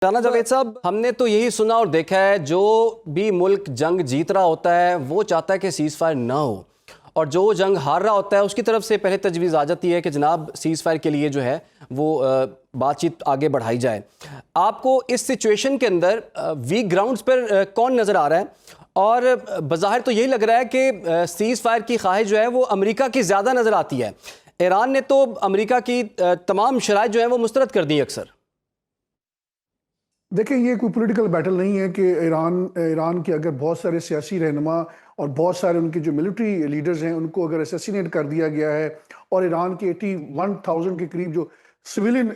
राना जावेद साहब, हमने तो यही सुना और देखा है, जो भी मुल्क जंग जीत रहा होता है वो चाहता है कि सीज़ फायर ना हो, और जो जंग हार रहा होता है उसकी तरफ से पहले तजवीज़ आ जाती है कि जनाब सीज़ फायर के लिए जो है वो बातचीत आगे बढ़ाई जाए। आपको इस सिचुएशन के अंदर वीक ग्राउंड्स पर कौन नज़र आ रहा है? और बज़ाहिर तो यही लग रहा है कि सीज़ फायर की ख्वाहिश जो है वो अमेरिका की ज़्यादा नज़र आती है। ईरान ने तो अमेरिका की तमाम शराइत जो है वो मुस्तरद कर दी अक्सर। देखिए, ये कोई पॉलिटिकल बैटल नहीं है कि ईरान के अगर बहुत सारे सियासी रहनुमा और बहुत सारे उनके जो मिलिट्री लीडर्स हैं उनको अगर असैसिनेट कर दिया गया है, और ईरान के 81,000 के करीब जो सिविलियन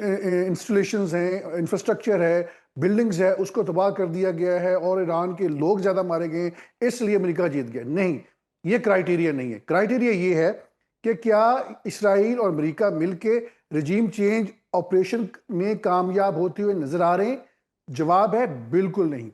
इंस्टॉलेशंस हैं, इंफ्रास्ट्रक्चर है, बिल्डिंग्स है, उसको तबाह कर दिया गया है और ईरान के लोग ज़्यादा मारे गए इसलिए अमेरिका जीत गया। नहीं, ये क्राइटेरिया नहीं है। क्राइटेरिया ये है कि क्या इसराइल और अमेरिका मिल के रजीम चेंज ऑपरेशन में कामयाब होते हुए नजर आ रहे हैं? जवाब है बिल्कुल नहीं।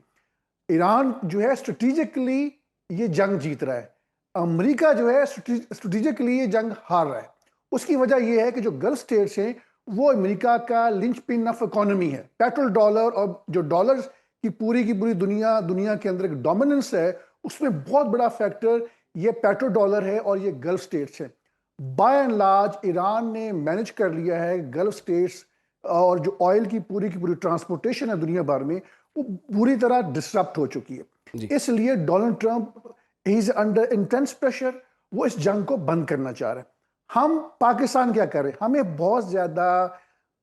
ईरान जो है स्ट्रेटेजिकली ये जंग जीत रहा है, अमेरिका जो है स्ट्रेटेजिकली ये जंग हार रहा है। उसकी वजह यह है कि जो गल्फ स्टेट्स हैं वो अमेरिका का लिंचपिन ऑफ इकोनॉमी है। पेट्रोल डॉलर और जो डॉलर की पूरी दुनिया के अंदर एक डोमिनेंस है, उसमें बहुत बड़ा फैक्टर ये पेट्रोल डॉलर है और ये गल्फ स्टेट्स है। बाय एंड लार्ज ईरान ने मैनेज कर लिया है गल्फ स्टेट्स, और जो ऑयल की पूरी ट्रांसपोर्टेशन है दुनिया भर में, वो पूरी तरह डिसरप्ट हो चुकी है। इसलिए Donald Trump is under intense pressure, वो इस जंग को बंद करना चाह रहे हैं। हम पाकिस्तान क्या करें? हमें बहुत ज्यादा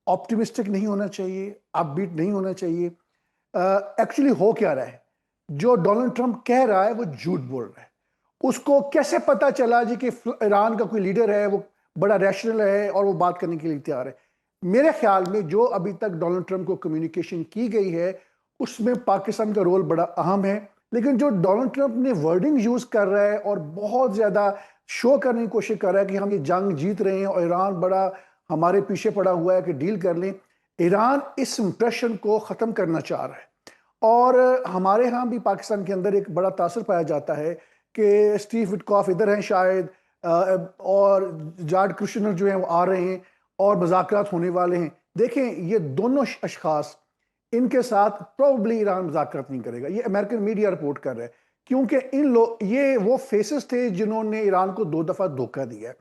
ऑप्टिमिस्टिक नहीं होना चाहिए, अपबीट नहीं होना चाहिए। एक्चुअली हो क्या रहा है, जो डोनाल्ड ट्रंप कह रहा है वो झूठ बोल रहा है। उसको कैसे पता चला जी कि ईरान का कोई लीडर है वो बड़ा रैशनल है और वो बात करने के लिए तैयार है? मेरे ख्याल में जो अभी तक डोनाल्ड ट्रंप को कम्युनिकेशन की गई है उसमें पाकिस्तान का रोल बड़ा अहम है। लेकिन जो डोनाल्ड ट्रंप ने वर्डिंग यूज कर रहा है और बहुत ज्यादा शो करने की कोशिश कर रहा है कि हम ये जंग जीत रहे हैं और ईरान बड़ा हमारे पीछे पड़ा हुआ है कि डील कर लें, ईरान इस इंप्रेशन को ख़त्म करना चाह रहा है। और हमारे यहाँ भी पाकिस्तान के अंदर एक बड़ा तासर पाया जाता है कि स्टीव विटकॉफ इधर हैं शायद, और जार्ड कुशनर जो हैं वो आ रहे हैं और मुज़ाकरात होने वाले हैं। देखें, ये दोनों अशखास, इनके साथ प्रोबेबली ईरान मुज़ाकरात नहीं करेगा। ये अमेरिकन मीडिया रिपोर्ट कर रहा है, क्योंकि ये वो फेसेस थे जिन्होंने ईरान को 2 दफ़ा धोखा दिया है।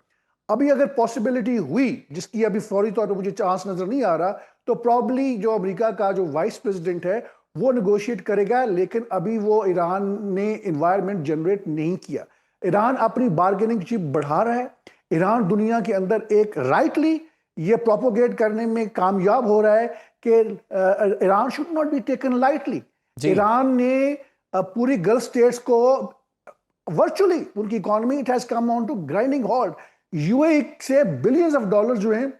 अभी अगर पॉसिबिलिटी हुई, जिसकी अभी फौरी तौर पर मुझे चांस नजर नहीं आ रहा, तो प्रॉब्ली जो अमेरिका का जो वाइस प्रेसिडेंट है वो निगोशिएट करेगा। लेकिन अभी वो ईरान ने इन्वायरमेंट जनरेट नहीं किया। ईरान अपनी बार्गेनिंग चिप बढ़ा रहा है। ईरान दुनिया के अंदर एक राइटली ये प्रोपोगेट करने में कामयाब हो रहा है कि Iran should not be taken lightly. Iran ने पूरी गल्फ स्टेट्स को वर्चुअली उनकी economy it has come on to grinding halt. UAE से बिलियंस ऑफ डॉलर जो हैं,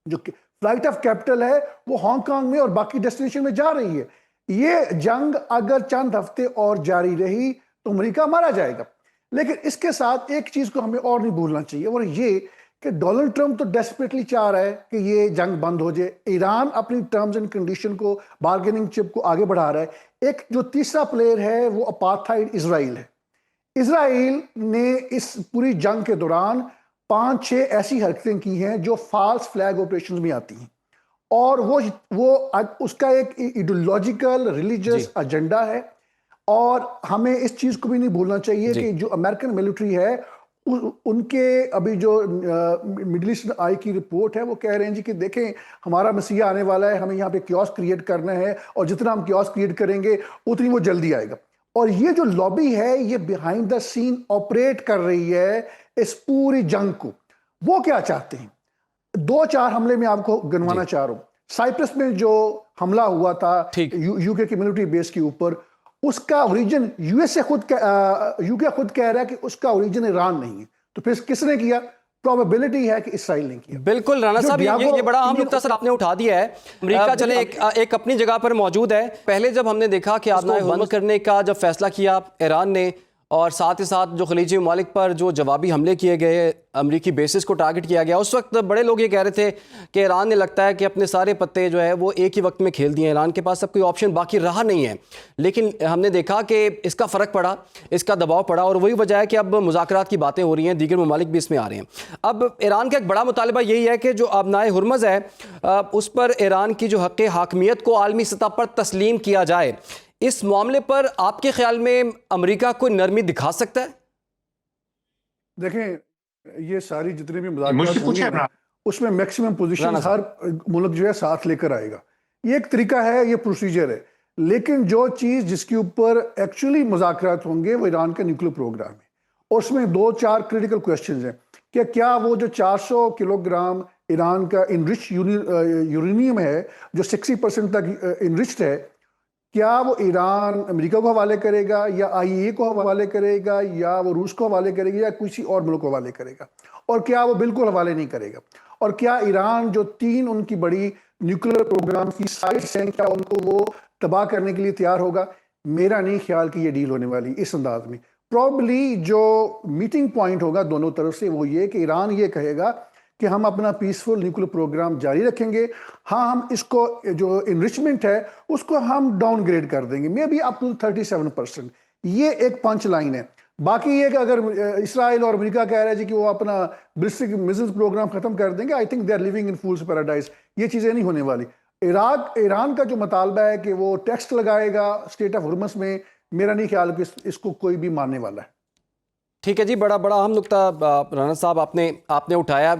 जो फ्लाइट ऑफ कैपिटल है, वो हांगकांग में और बाकी डेस्टिनेशन में जा रही है। ये जंग अगर चंद हफ्ते और जारी रही तो अमेरिका मारा जाएगा। लेकिन इसके साथ एक चीज को हमें और नहीं भूलना चाहिए, और ये कि डोनाल्ड ट्रंप तो डेस्परेटली चाह रहा है कि ये जंग बंद हो जाए। ईरान अपनी टर्म्स एंड कंडीशन को, बार्गेनिंग चिप को आगे बढ़ा रहा है। एक जो तीसरा प्लेयर है वो अपार्थाइड इजराइल है। इजराइल ने इस पूरी जंग के दौरान 5-6 ऐसी हरकतें की हैं जो फाल्स फ्लैग ऑपरेशन में आती हैं, और वो उसका एक आइडियोलॉजिकल रिलीजियस एजेंडा है। और हमें इस चीज को भी नहीं भूलना चाहिए कि जो अमेरिकन मिलिट्री है उनके अभी जो मिडिल ईस्ट आई की रिपोर्ट है वो कह रहे हैं जी कि देखें, हमारा मसीहा आने वाला है, हमें यहाँ पे क्योस क्रिएट करना है, और जितना हम क्योस क्रिएट करेंगे उतनी वो जल्दी आएगा। और ये जो लॉबी है ये बिहाइंड द सीन ऑपरेट कर रही है इस पूरी जंग को। वो क्या चाहते हैं? 2-4 हमले में आपको गिनवाना चाह रहा हूं। साइप्रस में जो हमला हुआ था यूके की मिलिट्री बेस के ऊपर, उसका ओरिजिन यूके खुद कह रहा है कि उसका ओरिजिन ईरान नहीं है। तो फिर किसने किया? प्रोबेबिलिटी है कि इसराइल ने किया। बिल्कुल राना साहब, ये बड़ा अहम नुक्ता सर आपने उठा दिया है। अमेरिका चले एक अपनी जगह पर मौजूद है। पहले जब हमने देखा कि आजमाइश बंद करने का जब फैसला किया ईरान ने, और साथ ही साथ जो खलीजी ममालिक पर जो जवाबी हमले किए गए, अमरीकी बेसिस को टारगेट किया गया, उस वक्त बड़े लोग ये कह रहे थे कि ईरान ने लगता है कि अपने सारे पत्ते जो है वो एक ही वक्त में खेल दिए, ईरान के पास अब कोई ऑप्शन बाकी रहा नहीं है। लेकिन हमने देखा कि इसका फ़र्क पड़ा, इसका दबाव पड़ा, और वही वजह है कि अब मुज़ाकरात की बातें हो रही हैं, दीगर ममालिक भी इसमें आ रहे हैं। अब ईरान का एक बड़ा मुतालबा यही है कि जो आबनाए हुर्मज़ है उस पर ईरान की जो हक़ हाकमियत को आलमी सतह पर तस्लीम किया जाए। इस मामले पर आपके ख्याल में अमेरिका कोई नरमी दिखा सकता है? देखें, ये सारी जितने भी मुझसे मुज़ाकरात पूछे होंगे ना, उसमें मैक्सिमम पोजीशन राना हर मुल्क जो है साथ लेकर आएगा। ये एक तरीका है, ये प्रोसीजर है। लेकिन जो चीज़ जिसके ऊपर एक्चुअली मुज़ाकरात होंगे वो ईरान का न्यूक्लियर प्रोग्राम है, और उसमें 2-4 क्रिटिकल क्वेश्चन हैं कि क्या वो जो 400 किलोग्राम ईरान का इनरिच यूरेनियम है जो 60% तक इनरिच्ड है, क्या वो ईरान अमेरिका को हवाले करेगा या आईईए को हवाले करेगा या वो रूस को हवाले करेगा या किसी और मुल्क को हवाले करेगा, और क्या वो बिल्कुल हवाले नहीं करेगा, और क्या ईरान जो 3 उनकी बड़ी न्यूक्लियर प्रोग्राम की साइट्स हैं क्या उनको वो तबाह करने के लिए तैयार होगा? मेरा नहीं ख्याल कि ये डील होने वाली इस अंदाज में। प्रॉब्ली जो मीटिंग पॉइंट होगा दोनों तरफ से वो ये कि ईरान ये कहेगा कि हम अपना पीसफुल न्यूक्लियर प्रोग्राम जारी रखेंगे, हाँ हम इसको जो इनरिचमेंट है उसको हम डाउनग्रेड कर देंगे, मे बी अप टू 37%। ये एक पंच लाइन है। बाकी ये कि अगर इसराइल और अमेरिका कह रहे हैं जी कि वो अपना बैलिस्टिक मिसाइल प्रोग्राम खत्म कर देंगे, I think they are living in fool's paradise. ये चीज़ें नहीं होने वाली। ईरान का जो मुतालबा है कि वो टैक्स लगाएगा स्टेट ऑफ हुर्मस में, मेरा नहीं ख्याल कि इसको कोई भी मानने वाला है। ठीक है जी, बड़ा अहम नुक्ता राना साहब आपने उठाया।